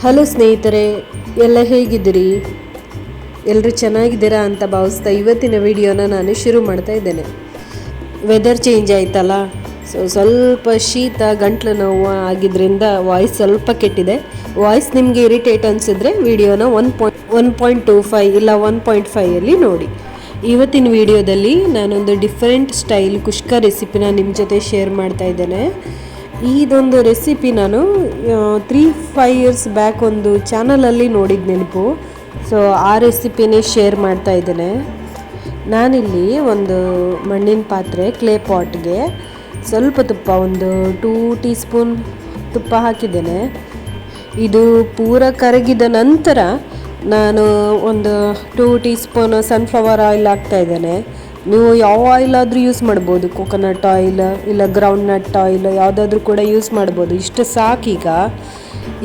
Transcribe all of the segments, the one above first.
Hello ಸ್ನೇಹಿತರೆ, ಎಲ್ಲ ಹೇಗಿದ್ದೀರಿ? ಎಲ್ಲರೂ ಚೆನ್ನಾಗಿದ್ದೀರಾ ಅಂತ ಭಾವಿಸ್ತಾ ಇವತ್ತಿನ ವಿಡಿಯೋನ ನಾನು ಶುರು ಮಾಡ್ತಾ ಇದ್ದೇನೆ. ವೆದರ್ ಚೇಂಜ್ ಆಯ್ತಲ್ಲ, ಸ್ವಲ್ಪ ಶೀತ ಗಂಟ್ಲು ನೋವು ಆಗಿದ್ದರಿಂದ ವಾಯ್ಸ್ ಸ್ವಲ್ಪ ಕೆಟ್ಟಿದೆ. ವಾಯ್ಸ್ ನಿಮಗೆ ಇರಿಟೇಟ್ ಅನಿಸಿದ್ರೆ ವಿಡಿಯೋನ 1.25 ಇಲ್ಲ 1.5 ನೋಡಿ. ಇವತ್ತಿನ ವಿಡಿಯೋದಲ್ಲಿ ನಾನೊಂದು ಡಿಫ್ರೆಂಟ್ ಸ್ಟೈಲ್ ಕುಷ್ಕ ರೆಸಿಪಿನ ನಿಮ್ಮ ಜೊತೆ ಶೇರ್ ಮಾಡ್ತಾ ಇದ್ದೇನೆ. ಇದೊಂದು ರೆಸಿಪಿ ನಾನು 3-5 ಇಯರ್ಸ್ ಬ್ಯಾಕ್ ಒಂದು ಚಾನಲಲ್ಲಿ ನೋಡಿದ ನೆನಪು. ಸೊ ಆ ರೆಸಿಪಿನೇ ಶೇರ್ ಮಾಡ್ತಾ ಇದ್ದೇನೆ. ನಾನಿಲ್ಲಿ ಒಂದು ಮಣ್ಣಿನ ಪಾತ್ರೆ ಕ್ಲೇ ಪಾಟ್ಗೆ ಸ್ವಲ್ಪ ತುಪ್ಪ, ಒಂದು 2 ಟೀ ಸ್ಪೂನ್ ತುಪ್ಪ ಹಾಕಿದ್ದೇನೆ. ಇದು ಪೂರ ಕರಗಿದ ನಂತರ ನಾನು ಒಂದು 2 ಟೀ ಸ್ಪೂನ್ ಸನ್ಫ್ಲವರ್ ಆಯಿಲ್ ಹಾಕ್ತಾ ಇದ್ದೇನೆ. ನೀವು ಯಾವ ಆಯಿಲ್ ಆದರೂ ಯೂಸ್ ಮಾಡ್ಬೋದು, ಕೊಕೊನಟ್ ಆಯಿಲ್ ಇಲ್ಲ ಗ್ರೌಂಡ್ ನಟ್ ಆಯಿಲ್ ಯಾವುದಾದ್ರೂ ಕೂಡ ಯೂಸ್ ಮಾಡ್ಬೋದು. ಇಷ್ಟು ಸಾಕೀಗ.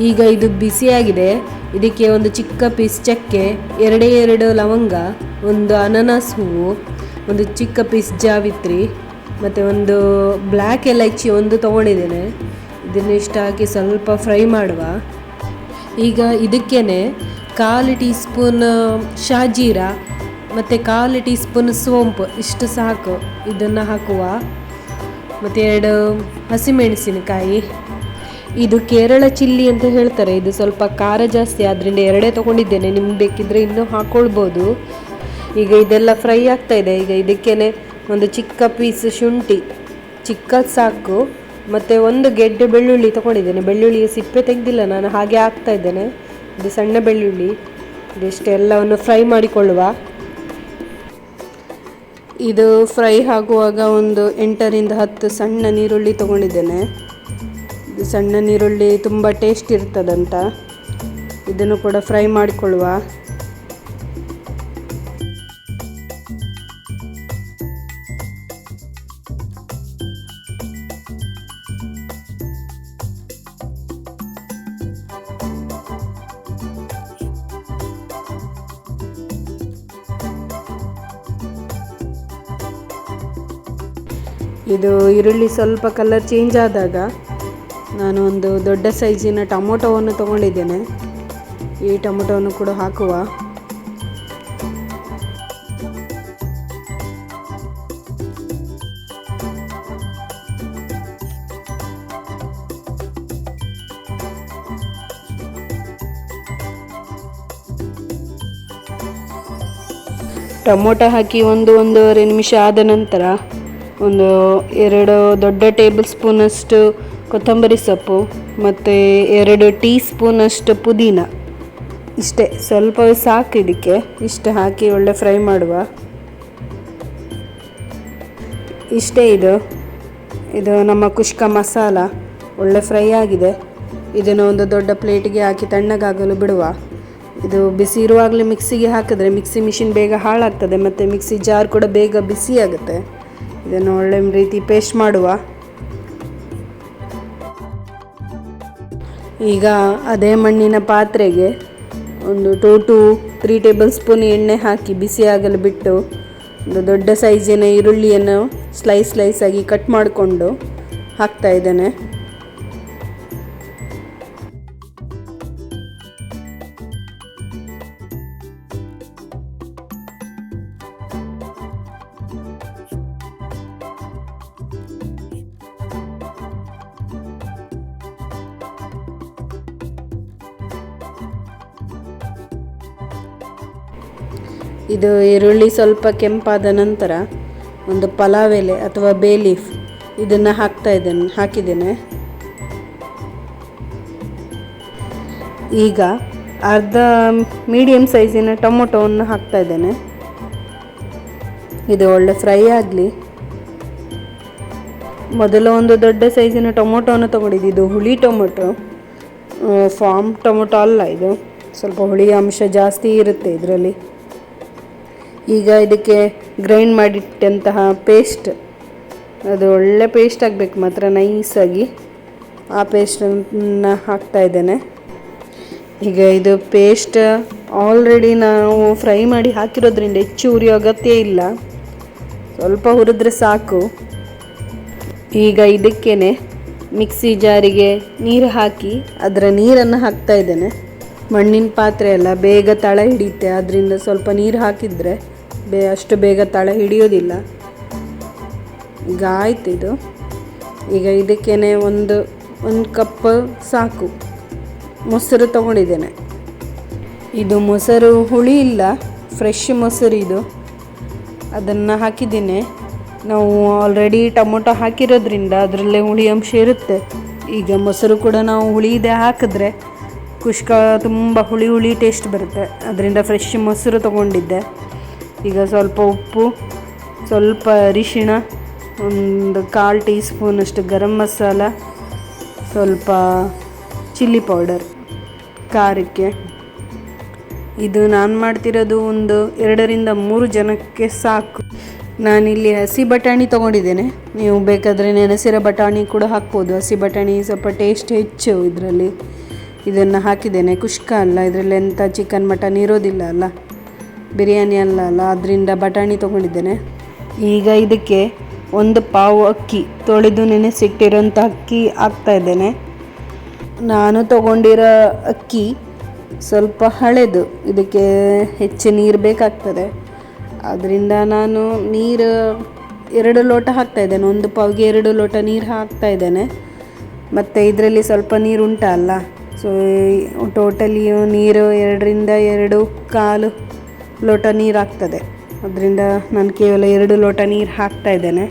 ಈಗ ಇದು ಬಿಸಿಯಾಗಿದೆ. ಇದಕ್ಕೆ ಒಂದು ಚಿಕ್ಕ ಪೀಸ್ ಚಕ್ಕೆ, 2 ಲವಂಗ, ಒಂದು ಅನಾನಸ್ ಹೂವು, ಒಂದು ಚಿಕ್ಕ ಪೀಸ್ ಜಾವಿತ್ರಿ ಮತ್ತು ಒಂದು ಬ್ಲ್ಯಾಕ್ ಎಲೈಚಿ ಒಂದು ತೊಗೊಂಡಿದ್ದೇನೆ. ಇದನ್ನಿಷ್ಟು ಹಾಕಿ ಸ್ವಲ್ಪ ಫ್ರೈ ಮಾಡುವ. ಈಗ ಇದಕ್ಕೇ 1/4 ಟೀ ಸ್ಪೂನ್ ಶಾಜೀರ ಮತ್ತು 1/4 ಟೀ ಸ್ಪೂನ್ ಸೋಂಪು, ಇಷ್ಟು ಸಾಕು. ಇದನ್ನು ಹಾಕುವ. ಮತ್ತು 2 ಹಸಿಮೆಣಸಿನಕಾಯಿ. ಇದು ಕೇರಳ ಚಿಲ್ಲಿ ಅಂತ ಹೇಳ್ತಾರೆ. ಇದು ಸ್ವಲ್ಪ ಖಾರ ಜಾಸ್ತಿ ಆದ್ದರಿಂದ 2 ತೊಗೊಂಡಿದ್ದೇನೆ. ನಿಮ್ಗೆ ಬೇಕಿದ್ದರೆ ಇನ್ನೂ ಹಾಕ್ಕೊಳ್ಬೋದು. ಈಗ ಇದೆಲ್ಲ ಫ್ರೈ ಆಗ್ತಾ ಇದೆ. ಈಗ ಇದಕ್ಕೇ ಒಂದು ಚಿಕ್ಕ ಪೀಸ್ ಶುಂಠಿ, ಚಿಕ್ಕದು ಸಾಕು, ಮತ್ತು ಒಂದು ಗೆಡ್ಡೆ ಬೆಳ್ಳುಳ್ಳಿ ತೊಗೊಂಡಿದ್ದೇನೆ. ಬೆಳ್ಳುಳ್ಳಿಯ ಸಿಪ್ಪೆ ತೆಗೆದಿಲ್ಲ ನಾನು, ಹಾಗೆ ಹಾಕ್ತಾ ಇದ್ದೇನೆ. ಇದು ಸಣ್ಣ ಬೆಳ್ಳುಳ್ಳಿ. ಇದಿಷ್ಟೆಲ್ಲವನ್ನು ಫ್ರೈ ಮಾಡಿಕೊಳ್ಳುವ. ಇದು ಫ್ರೈ ಆಗುವಾಗ ಒಂದು 8-10 ಸಣ್ಣ ನೀರುಳ್ಳಿ ತೊಗೊಂಡಿದ್ದೇನೆ. ಇದು ಸಣ್ಣ ನೀರುಳ್ಳಿ ತುಂಬ ಟೇಸ್ಟ್ ಇರ್ತದಂತ ಇದನ್ನು ಕೂಡ ಫ್ರೈ ಮಾಡಿಕೊಳ್ಳುವ. ಇದು ಈರುಳ್ಳಿ ಸ್ವಲ್ಪ ಕಲರ್ ಚೇಂಜ್ ಆದಾಗ ನಾನು ಒಂದು ದೊಡ್ಡ ಸೈಜಿನ ಟೊಮೊಟೊವನ್ನು ತೊಗೊಂಡಿದ್ದೇನೆ. ಈ ಟೊಮೊಟೊವನ್ನು ಕೂಡ ಹಾಕುವ. ಟೊಮೊಟೊ ಹಾಕಿ 1-1.5 ನಿಮಿಷ ಆದ ನಂತರ ಒಂದು 2 ದೊಡ್ಡ ಟೇಬಲ್ ಸ್ಪೂನಷ್ಟು ಕೊತ್ತಂಬರಿ ಸೊಪ್ಪು ಮತ್ತು 2 ಟೀ ಸ್ಪೂನಷ್ಟು ಪುದೀನ, ಇಷ್ಟೇ, ಸ್ವಲ್ಪ ಸಾಕು ಇದಕ್ಕೆ. ಇಷ್ಟು ಹಾಕಿ ಒಳ್ಳೆ ಫ್ರೈ ಮಾಡುವ. ಇಷ್ಟೇ. ಇದು ನಮ್ಮ ಕುಷ್ಕ ಮಸಾಲ ಒಳ್ಳೆ ಫ್ರೈ ಆಗಿದೆ. ಇದನ್ನು ಒಂದು ದೊಡ್ಡ ಪ್ಲೇಟಿಗೆ ಹಾಕಿ ತಣ್ಣಗಾಗಲು ಬಿಡುವ. ಇದು ಬಿಸಿ ಇರುವಾಗಲೇ ಮಿಕ್ಸಿಗೆ ಹಾಕಿದ್ರೆ ಮಿಕ್ಸಿ ಮಿಷಿನ್ ಬೇಗ ಹಾಳಾಗ್ತದೆ ಮತ್ತು ಮಿಕ್ಸಿ ಜಾರ್ ಕೂಡ ಬೇಗ ಬಿಸಿ ಆಗುತ್ತೆ. ಇದನ್ನು ಒಳ್ಳೆ ರೀತಿ ಪೇಸ್ಟ್ ಮಾಡುವ. ಈಗ ಅದೇ ಮಣ್ಣಿನ ಪಾತ್ರೆಗೆ ಒಂದು 2-3 ಟೇಬಲ್ ಸ್ಪೂನ್ ಎಣ್ಣೆ ಹಾಕಿ ಬಿಸಿಯಾಗಲು ಬಿಟ್ಟು ಒಂದು ದೊಡ್ಡ ಸೈಜಿನ ಈರುಳ್ಳಿಯನ್ನು ಸ್ಲೈಸ್ ಆಗಿ ಕಟ್ ಮಾಡಿಕೊಂಡು ಹಾಕ್ತಾ ಇದ್ದೇನೆ. ಇದು ಈರುಳ್ಳಿ ಸ್ವಲ್ಪ ಕೆಂಪಾದ ನಂತರ ಒಂದು ಪಲಾವ್ ಎಲೆ ಅಥವಾ ಬೇ ಲೀಫ್ ಇದನ್ನು ಹಾಕಿದ್ದೇನೆ. ಈಗ ಅರ್ಧ ಮೀಡಿಯಮ್ ಸೈಜಿನ ಟೊಮೊಟೊವನ್ನು ಹಾಕ್ತಾ ಇದ್ದೇನೆ. ಇದು ಒಳ್ಳೆ ಫ್ರೈ ಆಗಲಿ. ಮೊದಲು ಒಂದು ದೊಡ್ಡ ಸೈಜಿನ ಟೊಮೊಟೊವನ್ನು ತೊಗೊಂಡಿದ್ದು. ಇದು ಹುಳಿ ಟೊಮೊಟೊ, ಫಾರ್ಮ್ ಟೊಮೊಟೊ ಅಲ್ಲ. ಇದು ಸ್ವಲ್ಪ ಹುಳಿಯ ಅಂಶ ಜಾಸ್ತಿ ಇರುತ್ತೆ ಇದರಲ್ಲಿ. ಈಗ ಇದಕ್ಕೆ ಗ್ರೈಂಡ್ ಮಾಡಿಟ್ಟಂತಹ ಪೇಸ್ಟ್, ಅದು ಒಳ್ಳೆ ಪೇಸ್ಟ್ ಆಗಬೇಕು ಮಾತ್ರ, ನೈಸಾಗಿ. ಆ ಪೇಸ್ಟನ್ನು ಹಾಕ್ತಾ ಇದ್ದೇನೆ. ಈಗ ಇದು ಪೇಸ್ಟ್ ಆಲ್ರೆಡಿ ನಾವು ಫ್ರೈ ಮಾಡಿ ಹಾಕಿರೋದ್ರಿಂದ ಹೆಚ್ಚು ಉರಿಯೋ ಅಗತ್ಯ ಇಲ್ಲ, ಸ್ವಲ್ಪ ಹುರಿದ್ರೆ ಸಾಕು. ಈಗ ಇದಕ್ಕೇ ಮಿಕ್ಸಿ ಜಾರಿಗೆ ನೀರು ಹಾಕಿ ಅದರ ನೀರನ್ನು ಹಾಕ್ತಾ ಇದ್ದೇನೆ. ಮಣ್ಣಿನ ಪಾತ್ರೆ ಎಲ್ಲ ಬೇಗ ತಳ ಹಿಡಿಯುತ್ತೆ, ಅದರಿಂದ ಸ್ವಲ್ಪ ನೀರು ಹಾಕಿದರೆ ಅಷ್ಟು ಬೇಗ ತಳ ಹಿಡಿಯೋದಿಲ್ಲ. ಈಗ ಆಯ್ತು ಇದು. ಈಗ ಇದಕ್ಕೇ ಒಂದು ಕಪ್ ಸಾಕು ಮೊಸರು ತೊಗೊಂಡಿದ್ದೇನೆ. ಇದು ಮೊಸರು ಹುಳಿ ಇಲ್ಲ, ಫ್ರೆಶ್ ಮೊಸರು ಇದು. ಅದನ್ನು ಹಾಕಿದ್ದೀನಿ. ನಾವು ಆಲ್ರೆಡಿ ಟೊಮೊಟೊ ಹಾಕಿರೋದ್ರಿಂದ ಅದರಲ್ಲೇ ಹುಳಿ ಅಂಶ ಇರುತ್ತೆ. ಈಗ ಮೊಸರು ಕೂಡ ನಾವು ಹುಳಿದೆ ಹಾಕಿದ್ರೆ ಕುಷ್ಕ ತುಂಬ ಹುಳಿ ಟೇಸ್ಟ್ ಬರುತ್ತೆ. ಅದರಿಂದ ಫ್ರೆಶ್ ಮೊಸರು ತೊಗೊಂಡಿದ್ದೆ. ಈಗ ಸ್ವಲ್ಪ ಉಪ್ಪು, ಸ್ವಲ್ಪ ಅರಿಶಿಣ, ಒಂದು 1/4 ಟೀ ಸ್ಪೂನಷ್ಟು ಗರಂ ಮಸಾಲ, ಸ್ವಲ್ಪ ಚಿಲ್ಲಿ ಪೌಡರ್ ಖಾರಕ್ಕೆ. ಇದು ನಾನು ಮಾಡ್ತಿರೋದು ಒಂದು 2-3 ಜನಕ್ಕೆ ಸಾಕು. ನಾನಿಲ್ಲಿ ಹಸಿ ಬಟಾಣಿ ತೊಗೊಂಡಿದ್ದೇನೆ. ನೀವು ಬೇಕಾದರೆ ನೆನೆಸಿರೋ ಬಟಾಣಿ ಕೂಡ ಹಾಕ್ಬೋದು. ಹಸಿ ಬಟಾಣಿ ಸ್ವಲ್ಪ ಟೇಸ್ಟ್ ಹೆಚ್ಚು ಇದರಲ್ಲಿ. ಇದನ್ನು ಹಾಕಿದ್ದೇನೆ. ಕುಷ್ಕ ಅಲ್ಲ, ಇದರಲ್ಲಿ ಎಂಥ ಚಿಕನ್ ಮಟನ್ ಇರೋದಿಲ್ಲ ಅಲ್ಲ, ಬಿರಿಯಾನಿ ಅಲ್ಲ, ಅದರಿಂದ ಬಟಾಣಿ ತೊಗೊಂಡಿದ್ದೇನೆ. ಈಗ ಇದಕ್ಕೆ 1 ಪಾವು ಅಕ್ಕಿ, ತೊಳೆದು ನೆನೆಸಿಟ್ಟಿರೋಂಥ ಅಕ್ಕಿ ಹಾಕ್ತಾಯಿದ್ದೇನೆ. ನಾನು ತೊಗೊಂಡಿರೋ ಅಕ್ಕಿ ಸ್ವಲ್ಪ ಹಳೆದು, ಇದಕ್ಕೆ ಹೆಚ್ಚು ನೀರು ಬೇಕಾಗ್ತದೆ. ಅದರಿಂದ ನಾನು ನೀರು 2 ಲೋಟ ಹಾಕ್ತಾಯಿದ್ದೇನೆ. 1 ಪಾವಿಗೆ 2 ಲೋಟ ನೀರು ಹಾಕ್ತಾಯಿದ್ದೇನೆ. ಮತ್ತು ಇದರಲ್ಲಿ ಸ್ವಲ್ಪ ನೀರು ಉಂಟಲ್ಲ, ಸೊ ಟೋಟಲಿ ನೀರು 2-2.25 ಲೋಟ ನೀರು ಆಗ್ತದೆ. ಅದರಿಂದ ನಾನು ಕೇವಲ 2 ಲೋಟ ನೀರು ಹಾಕ್ತಾಯಿದ್ದೇನೆ.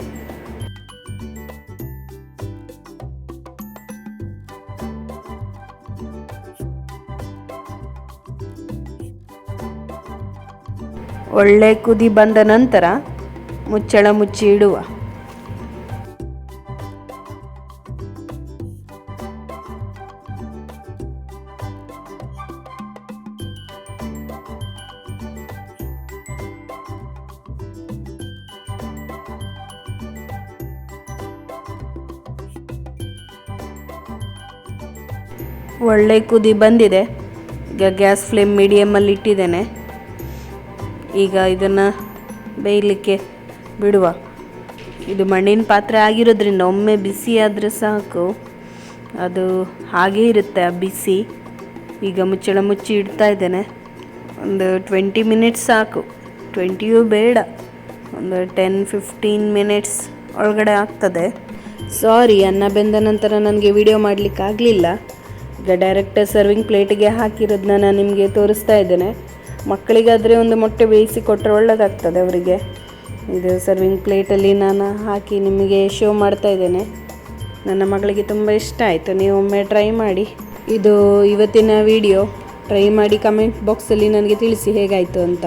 ಒಳ್ಳೆ ಕುದಿ ಬಂದ ನಂತರ ಮುಚ್ಚಳ ಮುಚ್ಚಿ ಇಡುವ. ಒಳ್ಳೆ ಕುದಿ ಬಂದಿದೆ. ಈಗ ಗ್ಯಾಸ್ ಫ್ಲೇಮ್ ಮೀಡಿಯಮಲ್ಲಿ ಇಟ್ಟಿದ್ದೇನೆ. ಈಗ ಇದನ್ನು ಬೇಯಲಿಕ್ಕೆ ಬಿಡುವ. ಇದು ಮಣ್ಣಿನ ಪಾತ್ರೆ ಆಗಿರೋದ್ರಿಂದ ಒಮ್ಮೆ ಬಿಸಿ ಆದರೆ ಸಾಕು, ಅದು ಹಾಗೇ ಇರುತ್ತೆ ಆ ಬಿಸಿ. ಈಗ ಮುಚ್ಚಳ ಮುಚ್ಚಿ ಇಡ್ತಾ ಇದ್ದೇನೆ. ಒಂದು 20 ಮಿನಿಟ್ಸ್ ಸಾಕು, 20ಯೂ ಬೇಡ, ಒಂದು 10-15 ಮಿನಿಟ್ಸ್ ಒಳಗಡೆ ಆಗ್ತದೆ. ಸಾರಿ, ಅನ್ನ ಬೆಂದ ನಂತರ ನನಗೆ ವಿಡಿಯೋ ಮಾಡಲಿಕ್ಕಾಗಲಿಲ್ಲ. ಈಗ ಡೈರೆಕ್ಟ್ ಸರ್ವಿಂಗ್ ಪ್ಲೇಟಿಗೆ ಹಾಕಿರೋದನ್ನ ನಾನು ನಿಮಗೆ ತೋರಿಸ್ತಾ ಇದ್ದೇನೆ. ಮಕ್ಕಳಿಗಾದರೆ ಒಂದು ಮೊಟ್ಟೆ ಬೇಯಿಸಿ ಕೊಟ್ಟರೆ ಒಳ್ಳೆಯದಾಗ್ತದೆ ಅವರಿಗೆ. ಇದು ಸರ್ವಿಂಗ್ ಪ್ಲೇಟಲ್ಲಿ ನಾನು ಹಾಕಿ ನಿಮಗೆ ಶೋ ಮಾಡ್ತಾ ಇದ್ದೇನೆ. ನನ್ನ ಮಗಳಿಗೆ ತುಂಬ ಇಷ್ಟ ಆಯಿತು. ನೀವು ಒಮ್ಮೆ ಟ್ರೈ ಮಾಡಿ. ಇದು ಇವತ್ತಿನ ವಿಡಿಯೋ. ಟ್ರೈ ಮಾಡಿ ಕಮೆಂಟ್ ಬಾಕ್ಸಲ್ಲಿ ನನಗೆ ತಿಳಿಸಿ ಹೇಗಾಯಿತು ಅಂತ.